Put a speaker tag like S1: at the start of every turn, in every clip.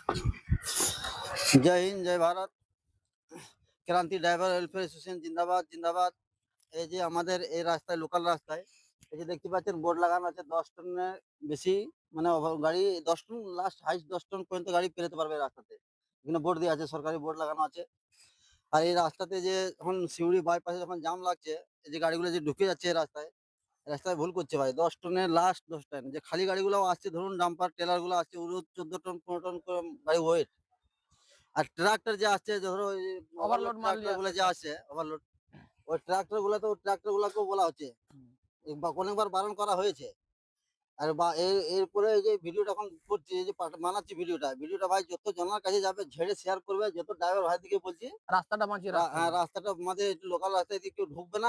S1: जय हिंद जय भारत। ক্রান্তি driver welfare association জিন্দাবাদ জিন্দাবাদ। এই যে আমাদের এই রাস্তায়, লোকাল রাস্তায়, এই যে দেখতে পাচ্ছেন বোর্ড লাগানো আছে 10 টনের বেশি, মানে গাড়ি 10 টন, লাস্ট হাইস্ট 10 টন পর্যন্ত গাড়ি পেরোতে পারবে এই রাস্তাতে। এখানে বোর্ড দেওয়া আছে, সরকারি বোর্ড লাগানো আছে। আর এই রাস্তাতে যে এখন সিউড়ি বাইপাসে যখন জাম লাগছে, এই যে গাড়িগুলো যে ঢুকে যাচ্ছে এই রাস্তায়, রাস্তায় ভুল করছে ভাই। 10 টনের লাস্ট 10 টন, যে খালি গাড়িগুলো আসছে, ধরুন ডাম্পার টেলার গুলো আসছে, ওগুলো 14 টন 15 টন করে গাড়ি ওয়েট। আর ট্রাক্টর যে আসছে, ধরো ওভারলোড ট্রাক্টর গুলো যে আসছে, ওভারলোড, ওই ট্রাক্টর গুলো, তো ট্রাক্টর গুলাকেও বলা হচ্ছে, অনেকবার বারণ করা হয়েছে। আর এরপরে এই যে ভিডিওটা এখন করছি, এই যে বানাচ্ছি ভিডিওটা ভাই যত জনের কাছে যাবে ঝেড়ে শেয়ার করবে। যত ড্রাইভার ভাই দিকে বলছি
S2: রাস্তাটা বাঁচিয়ে রাখতে
S1: হ্যাঁ,
S2: হবে।
S1: রাস্তাটা আমাদের লোকাল রাস্তায় দিয়ে কেউ ঢুকবে না।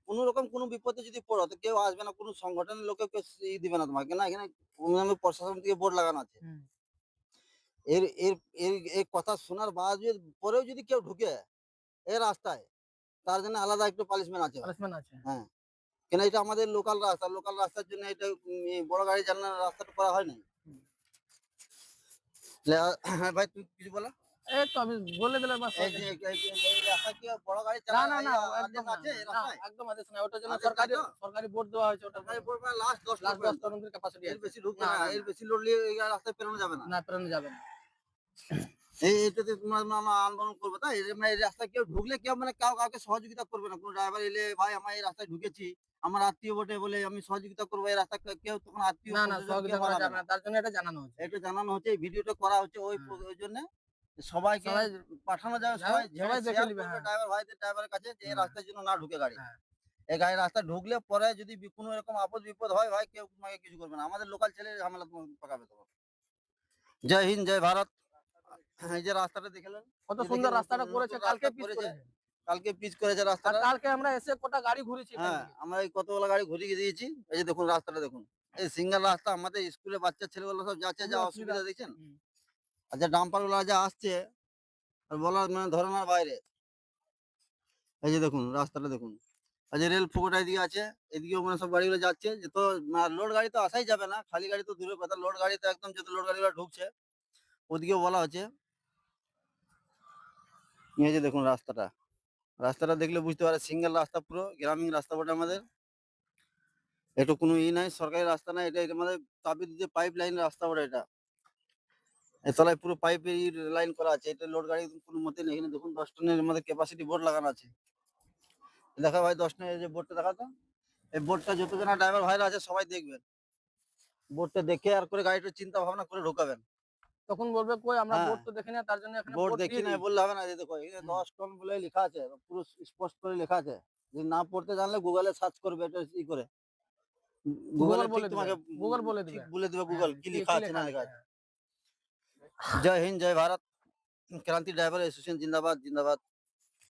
S1: কোনো রকম কোনো বিপদে যদি পড়ো, তো কেউ আসবে না, কোনো সংগঠনের লোকে কেউ দিবে না তোমাকে, না এখানে প্রশাসন থেকে বোর্ড লাগানো আছে।
S2: হুম।
S1: এর এর এর এই কথা শোনার পরেও যদি কেউ ঢুকে এই রাস্তায়, তার জন্য আলাদা একটু পানিশমেন্ট আছে ভাই।
S2: পানিশমেন্ট আছে।
S1: হ্যাঁ, কেন এটা আমাদের লোকাল রাস্তার জন্য এটা বড় গাড়ি চালানোর রাস্তাটা করা হয় নাই।
S2: হুম।
S1: হ্যাঁ ভাই, তুই কিছু বলা।
S2: এই তো আমি বলে দিলাম বাস।
S1: এই যে এই রাস্তা কি বড় গাড়ি
S2: না
S1: চালানো
S2: না না,
S1: আদেশ
S2: একদম না,
S1: আছে এই
S2: না
S1: রাস্তায়?
S2: একদম আদেশ না। ওটার জন্য
S1: আদেশ নাই
S2: সরকারি
S1: তো?
S2: সরকারি বোর্ড দেওয়া হয়েছে, ওটা
S1: সরকারি বোর্ড লাস্ট 10
S2: লাস্ট 10
S1: পর্যন্ত।
S2: টনের ক্যাপাসিটি
S1: এর
S2: আছে।
S1: বেশি ঢুকবে
S2: না
S1: না,
S2: না
S1: এর
S2: না,
S1: বেশি লোড নিয়ে এই রাস্তায় পেরোনো যাবে না।
S2: না পেরোনো যাবে না।
S1: এইটাতে তোমার আমরা আন্দোলন করবো, তাই মানে এই রাস্তায় কেউ ঢুকলে কেউ মানে কাউকে সহযোগিতা করবে না। কোনো ড্রাইভার এলে, ভাই আমার এই রাস্তায় ঢুকেছি, আমার আত্মীয় বটে বলে আমি সহযোগিতা করবো এই রাস্তা, কেউ তখন আত্মীয়
S2: না না,
S1: পরিজন
S2: সহযোগিতা
S1: কেউ
S2: করা
S1: বাড়াবে
S2: যাবে
S1: না।
S2: না, তার জন্য এটা জানানো হচ্ছে।
S1: এটা জানানো হচ্ছে, এই ভিডিওটা করা হচ্ছে
S2: হ্যাঁ।
S1: ওই জন্য সবাইকে
S2: সবাই
S1: পাঠানো যাবে,
S2: যাও,
S1: সবাই
S2: সবাই দেখে
S1: শেয়ার
S2: নিবে।
S1: করবে
S2: হ্যাঁ
S1: ড্রাইভার ভাইদের, ড্রাইভারের কাছে, যে এই
S2: হ্যাঁ
S1: রাস্তার জন্য না ঢুকে গাড়ি।
S2: হ্যাঁ।
S1: এই গাড়ি রাস্তা ঢুকলে পরে যদি কোনো এরকম আপদ বিপদ হয়, ভাই কেউ তোমাকে কিছু করবে না। আমাদের লোকাল ছেলে ঝামেলা তোমাকে পাকাবে তোমার। জয় হিন্দ জয় ভারত। এই যে রাস্তাটা দেখলেন,
S2: কত
S1: এই যে
S2: সুন্দর
S1: দেখেন
S2: রাস্তাটা
S1: নতুন
S2: করেছে,
S1: নতুন
S2: কালকে
S1: রাস্তা
S2: পিচ
S1: করেছে,
S2: করেছে।
S1: কালকে পিচ করেছে
S2: আর
S1: রাস্তাটা।
S2: কালকে আমরা এসে কটা গাড়ি ঘুরেছি এখান
S1: হ্যাঁ,
S2: থেকে।
S1: আমরা এই কতগুলো গাড়ি ঘুরিয়ে দিয়েছি। এই যে দেখুন রাস্তাটা দেখুন, এই সিঙ্গেল রাস্তা, আমাদের স্কুলে বাচ্চা ছেলেগুলো সব যাচ্ছে,
S2: খুবই
S1: যা
S2: অসুবিধা।
S1: অসুবিধা দেখছেন।
S2: হুম।
S1: আর যে ডাম্পার গুলো যা আসছে, আর বলার মানে ধারণার বাইরে। এই যে দেখুন রাস্তাটা দেখুন, আর যে রেল ফুকোটা এদিকে আছে, এদিকেও মানে সব গাড়িগুলো যাচ্ছে। যে তো লোড গাড়ি তো আসাই যাবে না, খালি গাড়ি তো দূরের কথা, লোড গাড়ি তো একদম, যত লোড গাড়িগুলো ঢুকছে ওদিকেও বলা হচ্ছে। এই যে দেখুন রাস্তাটা, রাস্তাটা দেখলে বুঝতে পারে সিঙ্গেল রাস্তা, পুরো গ্রামীণ রাস্তা বটে আমাদের। এটা কোনো নাই, সরকারি রাস্তা না, এটা আমাদের তাবিজ দিয়ে পাইপ লাইন রাস্তা বটে এটা। তলায় পুরো পাইপের লাইন করা আছে। এটা লোড গাড়ি কোনো মতে নেই। এখানে দেখুন 10 টনের আমাদের ক্যাপাসিটি বোর্ড লাগানো আছে। দেখা ভাই 10 টনের যে বোর্ডটা দেখা তো, এই বোর্ডটা যত জন ড্রাইভার ভাইরা আছে সবাই দেখবেন, বোর্ডটা দেখে আর করে গাড়িটা চিন্তা ভাবনা করে ঢোকাবেন।
S2: তখন বলবে কই আমরা
S1: হ্যাঁ,
S2: বোর্ড তো দেখি না, তার জন্য এখানে
S1: বোর্ড
S2: বোর্ড
S1: দেখি
S2: দিয়ে
S1: নাই
S2: দিই।
S1: বললে হবে না। যে দেখো এখানে
S2: হুম।
S1: 10 টন বলে লেখা আছে, পুরো স্পষ্ট করে লেখা আছে। যদি না পড়তে জানলে গুগলে সার্চ করবে, এটা ই করে গুগলে
S2: গুগল
S1: ঠিক
S2: বলে দিবে,
S1: তোমাকে
S2: গুগল বলে
S1: ঠিক
S2: দিবে।
S1: বলে দেবে
S2: হ্যাঁ,
S1: গুগল কি লেখা
S2: কি
S1: আছে
S2: লেখা
S1: না
S2: আছে।
S1: লেখা আছে।
S2: হ্যাঁ।
S1: জয় হিন্দ জয় ভারত। ক্রান্তি ড্রাইভার অ্যাসোসিয়েশন জিন্দাবাদ জিন্দাবাদ।